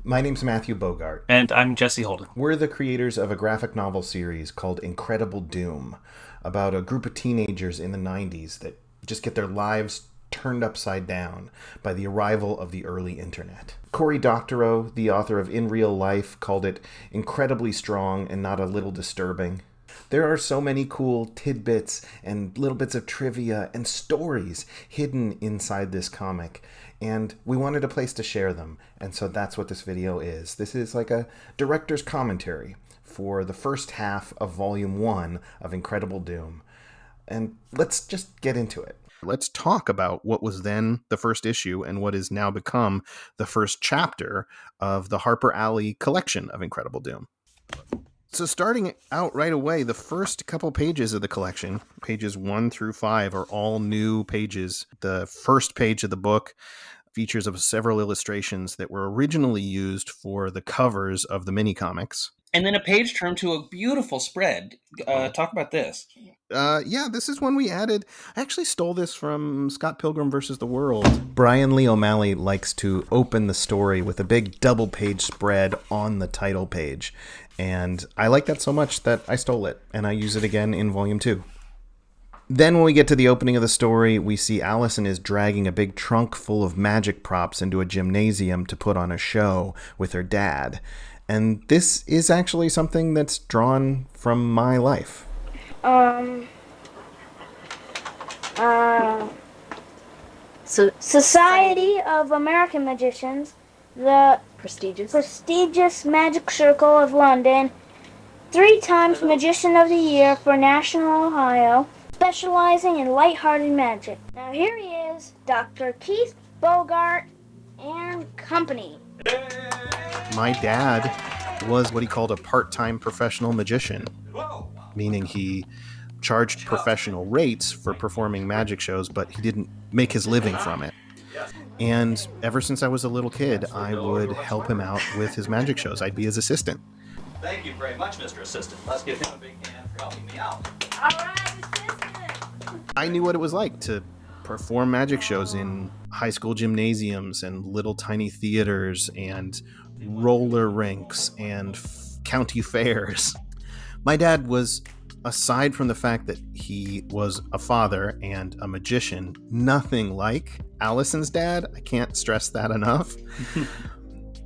My name's Matthew Bogart. And I'm Jesse Holden. We're the creators of a graphic novel series called Incredible Doom, about a group of teenagers in the 90s that just get their lives turned upside down by the arrival of the early internet. Cory Doctorow, the author of In Real Life, called it incredibly strong and not a little disturbing. There are so many cool tidbits and little bits of trivia and stories hidden inside this comic, and we wanted a place to share them, and so that's what this video is. This is like a director's commentary for the first half of Volume 1 of Incredible Doom. And let's just get into it. Let's talk about what was then the first issue and what is now become the first chapter of the Harper Alley collection of Incredible Doom. So starting out right away, the first couple pages of the collection, pages 1 through 5, are all new pages. The first page of the book features of several illustrations that were originally used for the covers of the mini comics. And then a page turned to a beautiful spread. Talk about this. Yeah, this is one we added. I actually stole this from Scott Pilgrim vs. the World. Brian Lee O'Malley likes to open the story with a big double-page spread on the title page. And I like that so much that I stole it, and I use it again in Volume 2. Then when we get to the opening of the story, we see Allison is dragging a big trunk full of magic props into a gymnasium to put on a show with her dad. And this is actually something that's drawn from my life. Society of American Magicians, the prestigious Magic Circle of London, 3 times Magician of the Year for National Ohio, specializing in lighthearted magic. Now here he is, Dr. Keith Bogart and Company. My dad was what he called a part-time professional magician, meaning he charged professional rates for performing magic shows, but he didn't make his living from it. And ever since I was a little kid, I would help him out with his magic shows. I'd be his assistant. Thank you very much, Mr. Assistant. Let's give him a big hand for helping me out. All right, assistant. I knew what it was like to perform magic shows in high school gymnasiums and little tiny theaters and roller rinks and county fairs. My dad was, aside from the fact that he was a father and a magician, nothing like Allison's dad. I can't stress that enough.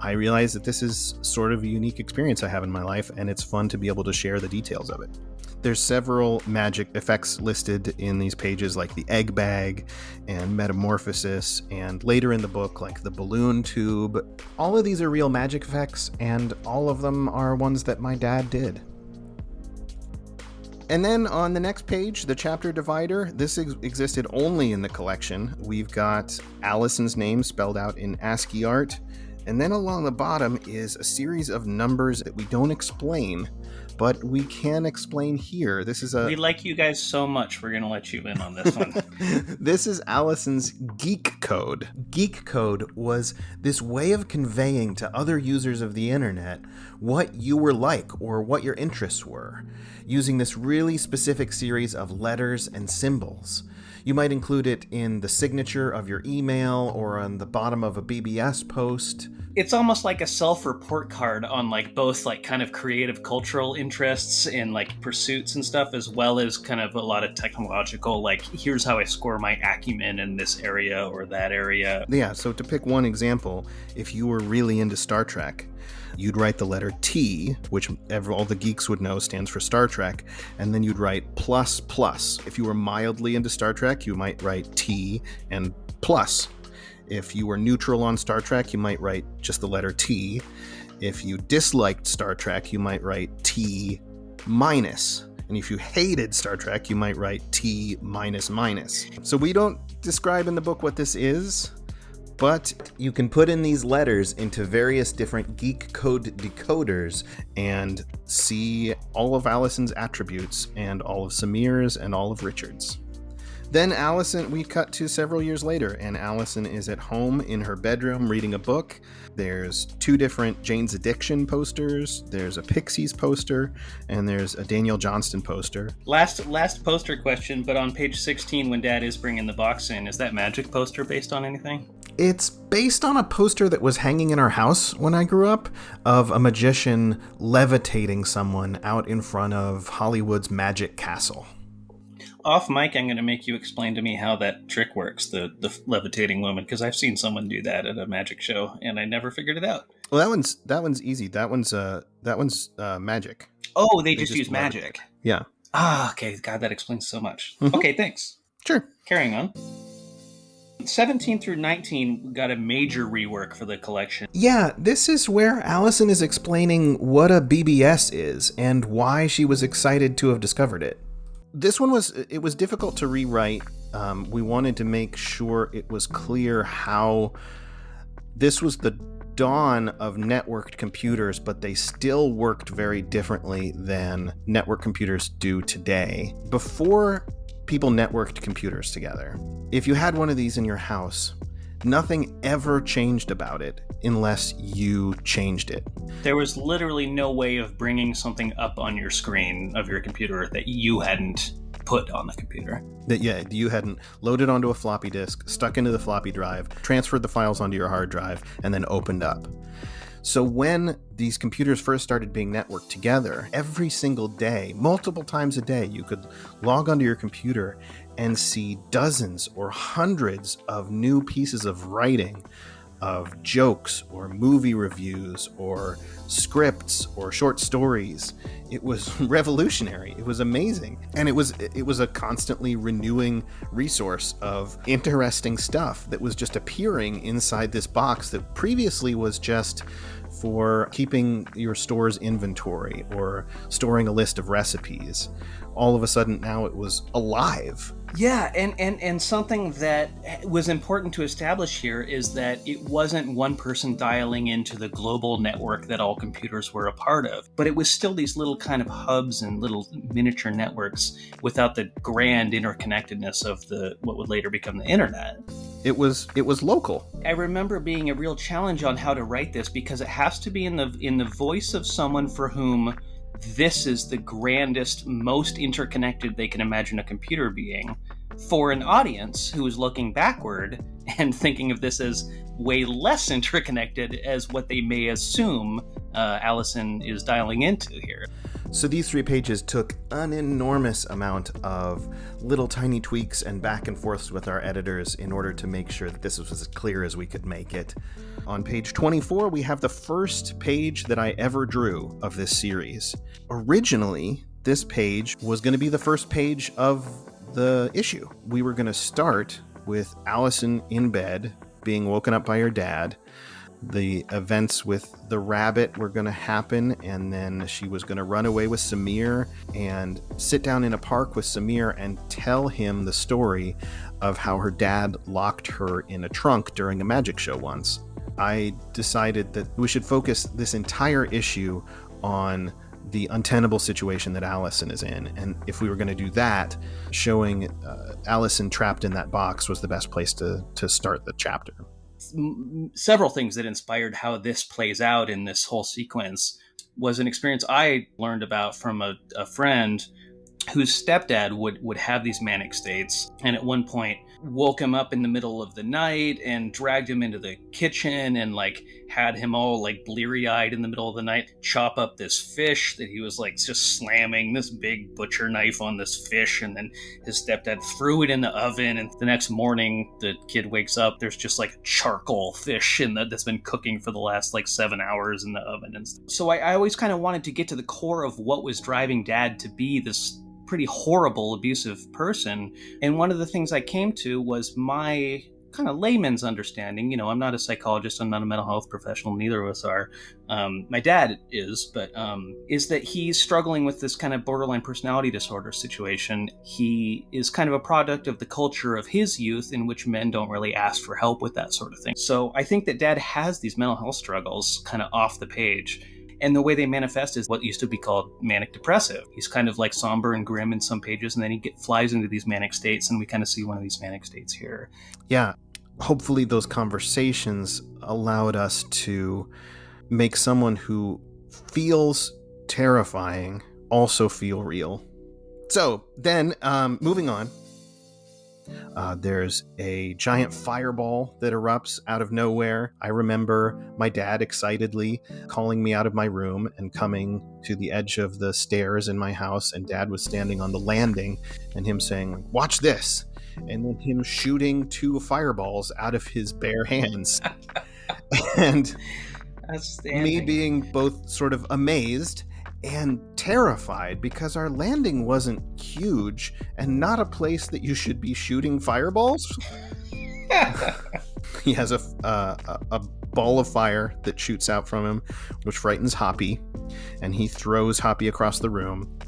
I realize that this is sort of a unique experience I have in my life, and it's fun to be able to share the details of it. There's several magic effects listed in these pages, like the egg bag and metamorphosis, and later in the book, like the balloon tube. All of these are real magic effects, and all of them are ones that my dad did. And then on the next page, the chapter divider, this existed only in the collection. We've got Allison's name spelled out in ASCII art. And then along the bottom is a series of numbers that we don't explain, but we can explain here. We like you guys so much, we're going to let you in on this one. This is Allison's Geek Code. Geek Code was this way of conveying to other users of the internet what you were like or what your interests were, using this really specific series of letters and symbols. You might include it in the signature of your email or on the bottom of a BBS post. It's almost like a self-report card on like both like kind of creative cultural interests and like pursuits and stuff, as well as kind of a lot of technological, like here's how I score my acumen in this area or that area. Yeah, so to pick one example, if you were really into Star Trek, you'd write the letter T, which all the geeks would know stands for Star Trek, and then you'd write plus plus. If you were mildly into Star Trek, you might write T and plus. If you were neutral on Star Trek, you might write just the letter T. If you disliked Star Trek, you might write T minus. And if you hated Star Trek, you might write T minus minus. So we don't describe in the book what this is, but you can put in these letters into various different Geek Code decoders and see all of Allison's attributes and all of Samir's and all of Richard's. Then Allison, we cut to several years later, and Allison is at home in her bedroom reading a book. There's 2 different Jane's Addiction posters, there's a Pixies poster, and there's a Daniel Johnston poster. Last poster question, but on page 16 when Dad is bringing the box in, is that magic poster based on anything? It's based on a poster that was hanging in our house when I grew up of a magician levitating someone out in front of Hollywood's Magic Castle. Off mic, I'm going to make you explain to me how that trick works, the levitating woman, because I've seen someone do that at a magic show, and I never figured it out. Well, that one's easy. That one's magic. Oh, they just use magic. Yeah. Ah, okay. God, that explains so much. Mm-hmm. Okay, thanks. Sure. Carrying on. 17 through 19 got a major rework for the collection. Yeah, this is where Allison is explaining what a BBS is and why she was excited to have discovered it. This one was difficult to rewrite. We wanted to make sure it was clear how this was the dawn of networked computers, but they still worked very differently than network computers do today. Before people networked computers together, if you had one of these in your house, nothing ever changed about it unless you changed it. There was literally no way of bringing something up on your screen of your computer that you hadn't put on the computer. That you hadn't loaded onto a floppy disk, stuck into the floppy drive, transferred the files onto your hard drive, and then opened up. So when these computers first started being networked together, every single day, multiple times a day, you could log onto your computer and see dozens or hundreds of new pieces of writing, of jokes or movie reviews or scripts or short stories. It was revolutionary. It was amazing. And it was a constantly renewing resource of interesting stuff that was just appearing inside this box that previously was just for keeping your store's inventory or storing a list of recipes. All of a sudden now it was alive. Yeah, and something that was important to establish here is that it wasn't one person dialing into the global network that all computers were a part of, but it was still these little kind of hubs and little miniature networks without the grand interconnectedness of what would later become the internet. It was local. I remember being a real challenge on how to write this because it has to be in the voice of someone for whom this is the grandest, most interconnected they can imagine a computer being, for an audience who is looking backward and thinking of this as way less interconnected as what they may assume Allison is dialing into here. So these 3 pages took an enormous amount of little tiny tweaks and back and forths with our editors in order to make sure that this was as clear as we could make it. On page 24, we have the first page that I ever drew of this series. Originally, this page was going to be the first page of the issue. We were going to start with Allison in bed, being woken up by her dad. The events with the rabbit were going to happen, and then she was going to run away with Samir and sit down in a park with Samir and tell him the story of how her dad locked her in a trunk during a magic show once. I decided that we should focus this entire issue on the untenable situation that Allison is in. And if we were going to do that, showing Allison trapped in that box was the best place to start the chapter. Several things that inspired how this plays out in this whole sequence was an experience I learned about from a friend whose stepdad would have these manic states, and at one point woke him up in the middle of the night and dragged him into the kitchen and had him all bleary-eyed in the middle of the night, chop up this fish that he was just slamming this big butcher knife on this fish, and then his stepdad threw it in the oven, and the next morning the kid wakes up, there's just charcoal fish that's been cooking for the last 7 hours in the oven and stuff. So I always kind of wanted to get to the core of what was driving Dad to be this pretty horrible, abusive person. And one of the things I came to was my kind of layman's understanding. I'm not a psychologist, I'm not a mental health professional, neither of us are. My dad is, but is that he's struggling with this kind of borderline personality disorder situation. He is kind of a product of the culture of his youth in which men don't really ask for help with that sort of thing. So I think that Dad has these mental health struggles kind of off the page. And the way they manifest is what used to be called manic depressive. He's kind of like somber and grim in some pages, and then he flies into these manic states, and we kind of see one of these manic states here. Yeah. Hopefully those conversations allowed us to make someone who feels terrifying also feel real. So then, moving on, there's a giant fireball that erupts out of nowhere. I remember my dad excitedly calling me out of my room and coming to the edge of the stairs in my house, and Dad was standing on the landing and him saying, "Watch this," and then him shooting 2 fireballs out of his bare hands. And me being both sort of amazed and terrified because our landing wasn't huge and not a place that you should be shooting fireballs. He has a ball of fire that shoots out from him, which frightens Hoppy, and he throws Hoppy across the room.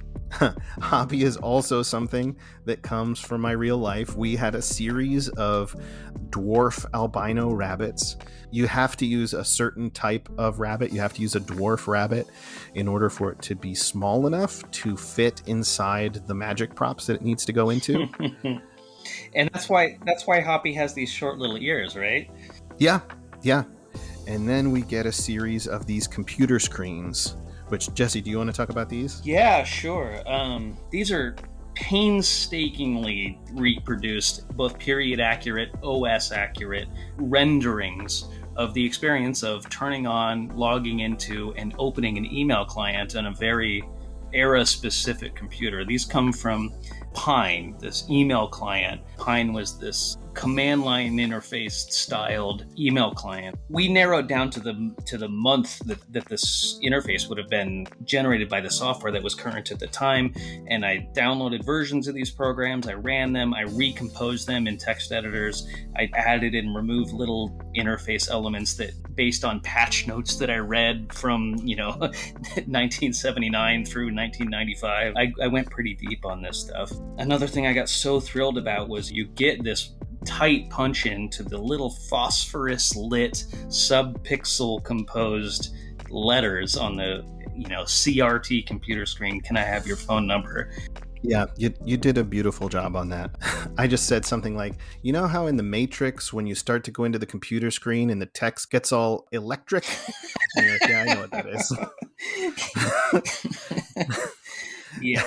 Hoppy is also something that comes from my real life. We had a series of dwarf albino rabbits. You have to use a certain type of rabbit. You have to use a dwarf rabbit in order for it to be small enough to fit inside the magic props that it needs to go into. And that's why Hoppy has these short little ears, right? Yeah. And then we get a series of these computer screens. Which, Jesse, do you want to talk about these? Yeah, sure. These are painstakingly reproduced, both period accurate, OS accurate renderings of the experience of turning on, logging into, and opening an email client on a very era-specific computer. These come from Pine, this email client. Pine was this command line interface styled email client. We narrowed down to the month that this interface would have been generated by the software that was current at the time, and I downloaded versions of these programs, I ran them, I recomposed them in text editors, I added and removed little interface elements that based on patch notes that I read from 1979 through 1995. I went pretty deep on this stuff. Another thing I got so thrilled about was you get this tight punch in to the little phosphorus lit sub-pixel composed letters on the CRT computer screen. Can I have your phone number? Yeah, you did a beautiful job on that. I just said something like, you know how in the Matrix when you start to go into the computer screen and the text gets all electric? And you're like, yeah, I know what that is. Yeah.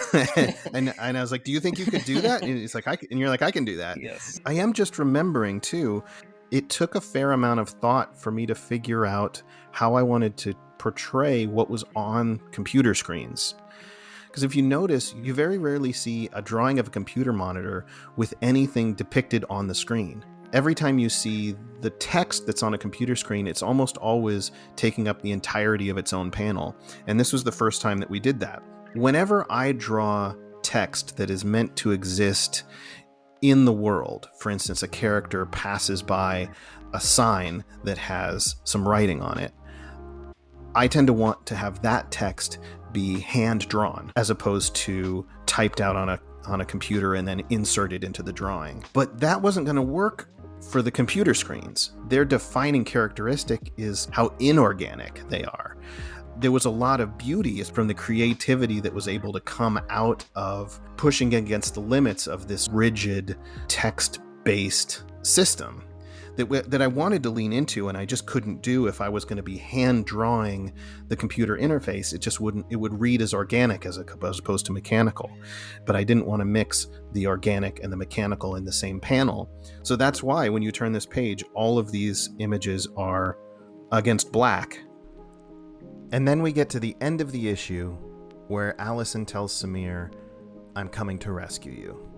and I was like, do you think you could do that? And he's like, and you're like, I can do that. Yes. I am just remembering too, it took a fair amount of thought for me to figure out how I wanted to portray what was on computer screens. Because if you notice, you very rarely see a drawing of a computer monitor with anything depicted on the screen. Every time you see the text that's on a computer screen, it's almost always taking up the entirety of its own panel. And this was the first time that we did that. Whenever I draw text that is meant to exist in the world, for instance, a character passes by a sign that has some writing on it, I tend to want to have that text be hand drawn as opposed to typed out on a computer and then inserted into the drawing. But that wasn't going to work for the computer screens. Their defining characteristic is how inorganic they are. There was a lot of beauty from the creativity that was able to come out of pushing against the limits of this rigid text-based system that I wanted to lean into, and I just couldn't do if I was going to be hand drawing the computer interface. It would read as organic as opposed to mechanical. But I didn't want to mix the organic and the mechanical in the same panel. So that's why when you turn this page, all of these images are against black. And then we get to the end of the issue where Allison tells Samir, "I'm coming to rescue you."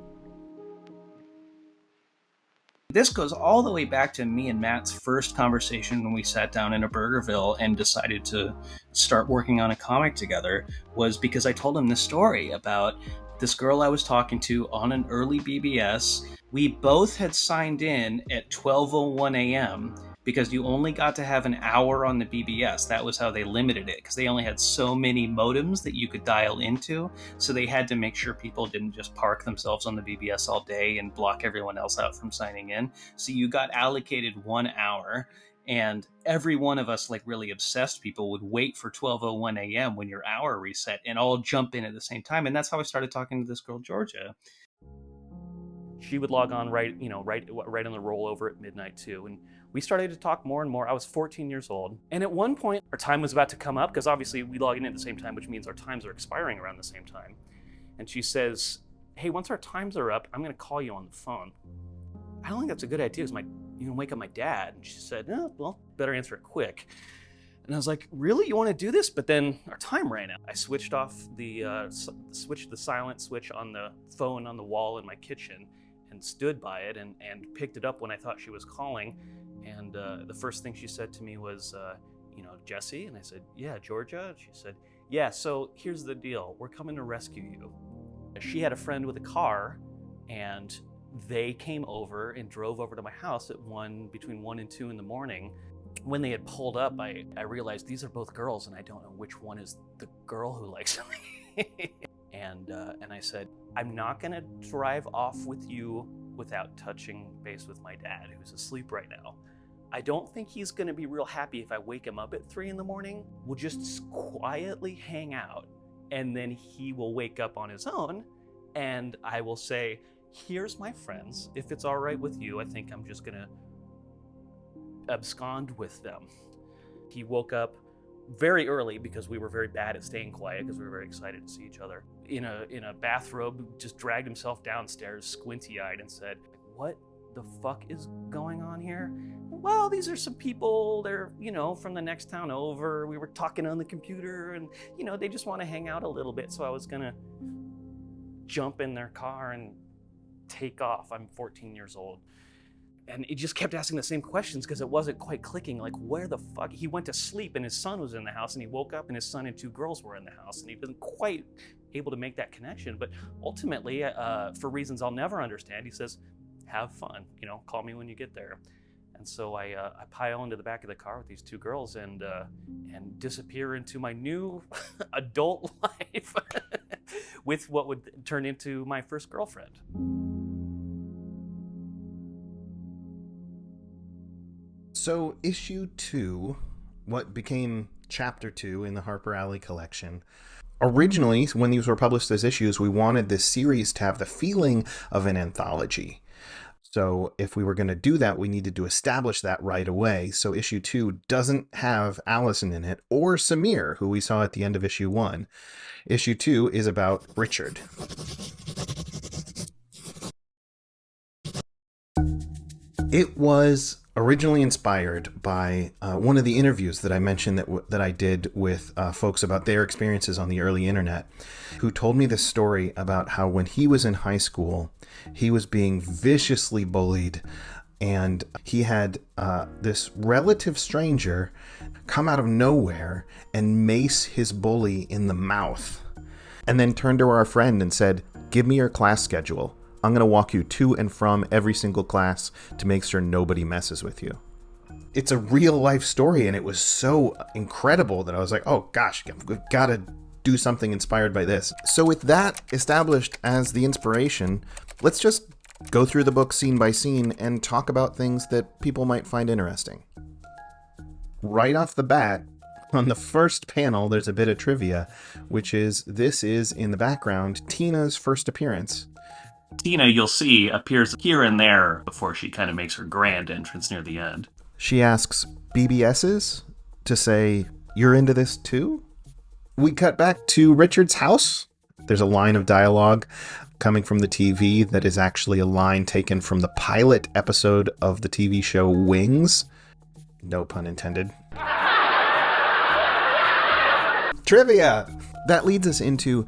This goes all the way back to me and Matt's first conversation when we sat down in a Burgerville and decided to start working on a comic together, was because I told him this story about this girl I was talking to on an early BBS. We both had signed in at 12:01 a.m. because you only got to have an hour on the BBS. That was how they limited it, because they only had so many modems that you could dial into. So they had to make sure people didn't just park themselves on the BBS all day and block everyone else out from signing in. So you got allocated 1 hour. And every one of us, like really obsessed people, would wait for 12:01 a.m. when your hour reset and all jump in at the same time. And that's how I started talking to this girl, Georgia. She would log on right on the rollover at midnight too. And we started to talk more and more. I was 14 years old. And at one point, our time was about to come up, because obviously we log in at the same time, which means our times are expiring around the same time. And she says, hey, once our times are up, I'm gonna call you on the phone. I don't think that's a good idea, because you can wake up my dad. And she said, no, well, better answer it quick. And I was like, really? You want to do this? But then our time ran out. I switched off the silent switch on the phone on the wall in my kitchen and stood by it and picked it up when I thought she was calling. And the first thing she said to me was, Jesse? And I said, yeah, Georgia? She said, yeah, so here's the deal. We're coming to rescue you. She had a friend with a car, and they came over and drove over to my house at between 1 and 2 in the morning. When they had pulled up, I realized these are both girls, and I don't know which one is the girl who likes me. And I said, I'm not gonna drive off with you without touching base with my dad, who's asleep right now. I don't think he's gonna be real happy if I wake him up at 3 in the morning. We'll just quietly hang out, and then he will wake up on his own, and I will say, here's my friends. If it's all right with you, I think I'm just gonna abscond with them. He woke up very early, because we were very bad at staying quiet, because we were very excited to see each other, in a bathrobe, just dragged himself downstairs squinty-eyed and said, what the fuck is going on here? Well, these are some people, they're from the next town over. We were talking on the computer, and they just want to hang out a little bit. So I was gonna jump in their car and take off. I'm 14 years old. And he just kept asking the same questions, because it wasn't quite clicking. Like, where the fuck? He went to sleep, and his son was in the house, and he woke up, and his son and 2 girls were in the house, and he wasn't quite able to make that connection. But ultimately, for reasons I'll never understand, he says, have fun, call me when you get there. And so I pile into the back of the car with these 2 girls and disappear into my new adult life with what would turn into my first girlfriend. So issue 2, what became chapter 2 in the Harper Alley collection, originally, when these were published as issues, we wanted this series to have the feeling of an anthology. So if we were going to do that, we needed to establish that right away. So issue 2 doesn't have Allison in it, or Samir, who we saw at the end of issue 1. Issue 2 is about Richard. It was originally inspired by one of the interviews that I mentioned that I did with folks about their experiences on the early internet, who told me this story about how when he was in high school, he was being viciously bullied, and he had this relative stranger come out of nowhere and mace his bully in the mouth, and then turned to our friend and said, give me your class schedule. I'm going to walk you to and from every single class to make sure nobody messes with you. It's a real life story, and it was so incredible that I was like, oh gosh, we've got to do something inspired by this. So with that established as the inspiration, let's just go through the book scene by scene and talk about things that people might find interesting. Right off the bat, on the first panel, there's a bit of trivia, which is, this is, in the background, Tina's first appearance. Tina, you'll see, appears here and there before she kind of makes her grand entrance near the end. She asks BBS's to say, you're into this too? We cut back to Richard's house. There's a line of dialogue coming from the TV that is actually a line taken from the pilot episode of the TV show Wings. No pun intended. Trivia! That leads us into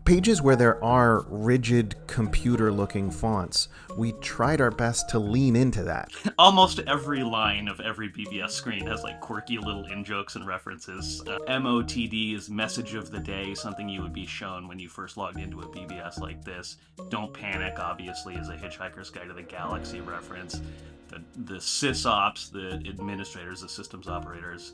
pages where there are rigid computer-looking fonts. We tried our best to lean into that. Almost every line of every BBS screen has like quirky little in-jokes and references. MOTD is message of the day, something you would be shown when you first logged into a BBS like this. Don't panic, obviously, is a Hitchhiker's Guide to the Galaxy reference. The sysops, the administrators, the systems operators,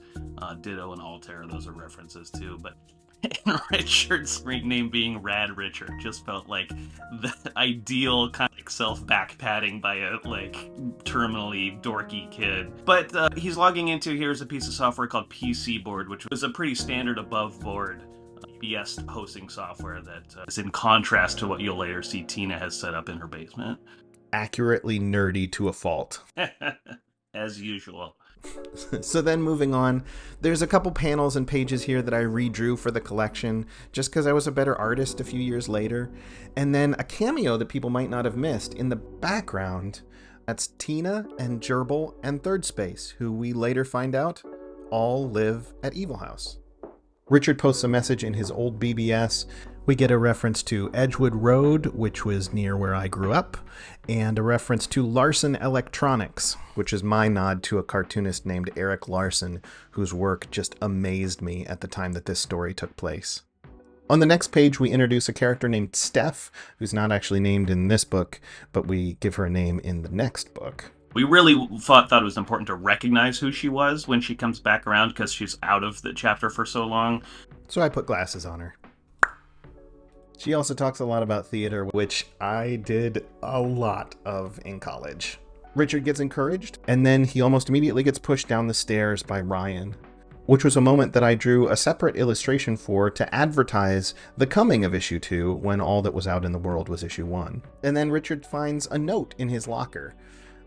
Ditto and Altair, those are references too. But And Richard's name being Rad Richard just felt like the ideal kind of like self-back-patting by a terminally dorky kid. But he's logging into here's a piece of software called PC Board, which was a pretty standard above board BS hosting software that is in contrast to what you'll later see Tina has set up in her basement. Accurately nerdy to a fault. As usual. So then moving on, there's a couple panels and pages here that I redrew for the collection just because I was a better artist a few years later. And then a cameo that people might not have missed in the background. That's Tina and Gerbil and Third Space, who we later find out all live at EVOL House. Richard posts a message in his old BBS. We get a reference to Edgewood Road, which was near where I grew up, and a reference to Larson Electronics, which is my nod to a cartoonist named Eric Larson, whose work just amazed me at the time that this story took place. On the next page, we introduce a character named Steph, who's not actually named in this book, but we give her a name in the next book. We really thought it was important to recognize who she was when she comes back around because she's out of the chapter for so long. So I put glasses on her. She also talks a lot about theater, which I did a lot of in college. Richard gets encouraged, and then he almost immediately gets pushed down the stairs by Ryan, which was a moment that I drew a separate illustration for to advertise the coming of issue 2 when all that was out in the world was issue 1. And then Richard finds a note in his locker.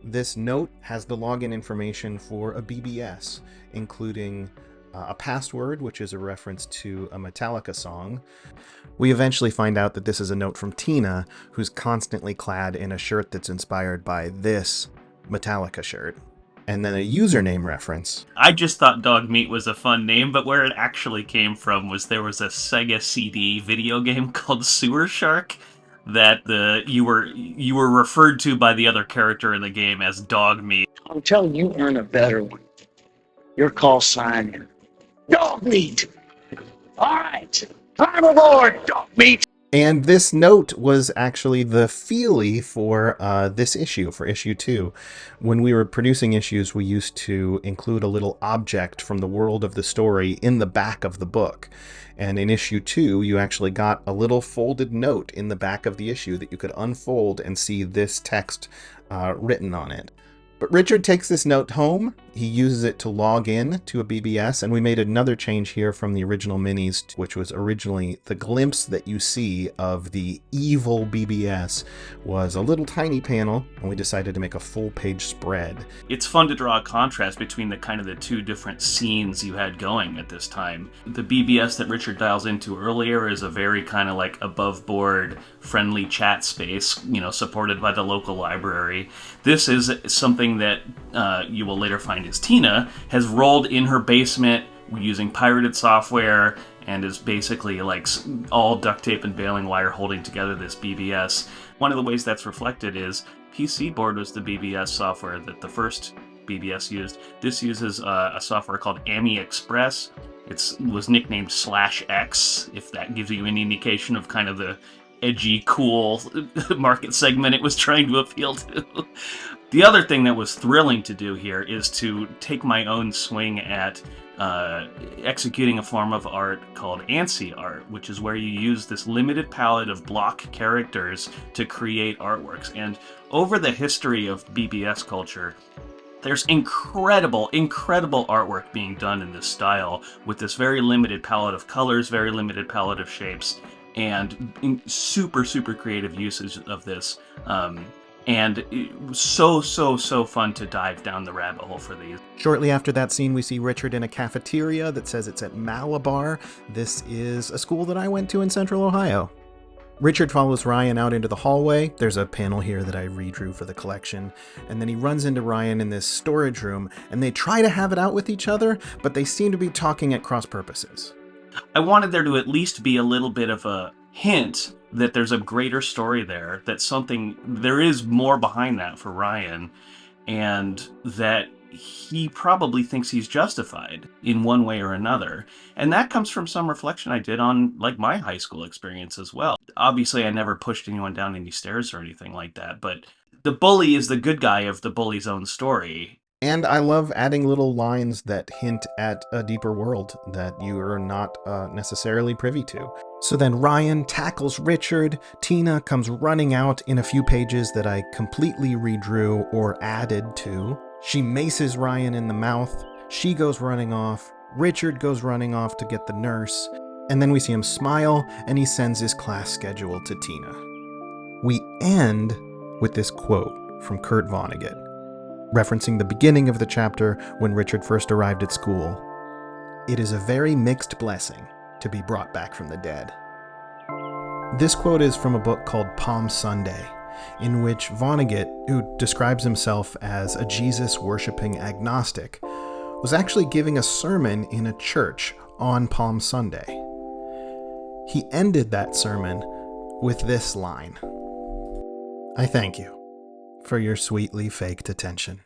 This note has the login information for a BBS, including a password, which is a reference to a Metallica song. We eventually find out that this is a note from Tina, who's constantly clad in a shirt that's inspired by this Metallica shirt. And then a username reference. I just thought Dog Meat was a fun name, but where it actually came from was there was a Sega CD video game called Sewer Shark that you were referred to by the other character in the game as Dog Meat. I'm telling you, earn a better one. Your call sign is Dog Meat. All right, climb aboard, Dog Meat. And this note was actually the FEELIE for this issue, for issue 2. When we were producing issues, we used to include a little object from the world of the story in the back of the book. And in issue 2, you actually got a little folded note in the back of the issue that you could unfold and see this text written on it. But Richard takes this note home, he uses it to log in to a BBS, and we made another change here from the original minis, which was originally the glimpse that you see of the EVOL BBS was a little tiny panel, and we decided to make a full-page spread. It's fun to draw a contrast between the two different scenes you had going at this time. The BBS that Richard dials into earlier is a very kind of like above-board, friendly chat space, supported by the local library. This is something that you will later find is Tina has rolled in her basement using pirated software and is basically like all duct tape and baling wire holding together this BBS. One of the ways that's reflected is PC Board was the BBS software that the first BBS used. This uses a software called AMI Express. It was nicknamed /X, if that gives you any indication of kind of the edgy, cool market segment it was trying to appeal to. The other thing that was thrilling to do here is to take my own swing at executing a form of art called ANSI art, which is where you use this limited palette of block characters to create artworks. And over the history of BBS culture, there's incredible artwork being done in this style with this very limited palette of colors, very limited palette of shapes, and super creative usage of this. And it was so fun to dive down the rabbit hole for these. Shortly after that scene, we see Richard in a cafeteria that says it's at Malabar. This is a school that I went to in Central Ohio. Richard follows Ryan out into the hallway. There's a panel here that I redrew for the collection. And then he runs into Ryan in this storage room, and they try to have it out with each other, but they seem to be talking at cross purposes. I wanted there to at least be a little bit of a hint that there's a greater story there, that there is more behind that for Ryan, and that he probably thinks he's justified in one way or another. And that comes from some reflection I did on my high school experience as well. Obviously, I never pushed anyone down any stairs or anything like that, but the bully is the good guy of the bully's own story. And I love adding little lines that hint at a deeper world that you are not necessarily privy to. So then Ryan tackles Richard. Tina comes running out in a few pages that I completely redrew or added to. She maces Ryan in the mouth. She goes running off. Richard goes running off to get the nurse. And then we see him smile, and he sends his class schedule to Tina. We end with this quote from Kurt Vonnegut, referencing the beginning of the chapter when Richard first arrived at school. "It is a very mixed blessing to be brought back from the dead." This quote is from a book called Palm Sunday, in which Vonnegut, who describes himself as a Jesus-worshipping agnostic, was actually giving a sermon in a church on Palm Sunday. He ended that sermon with this line: "I thank you for your sweetly faked attention."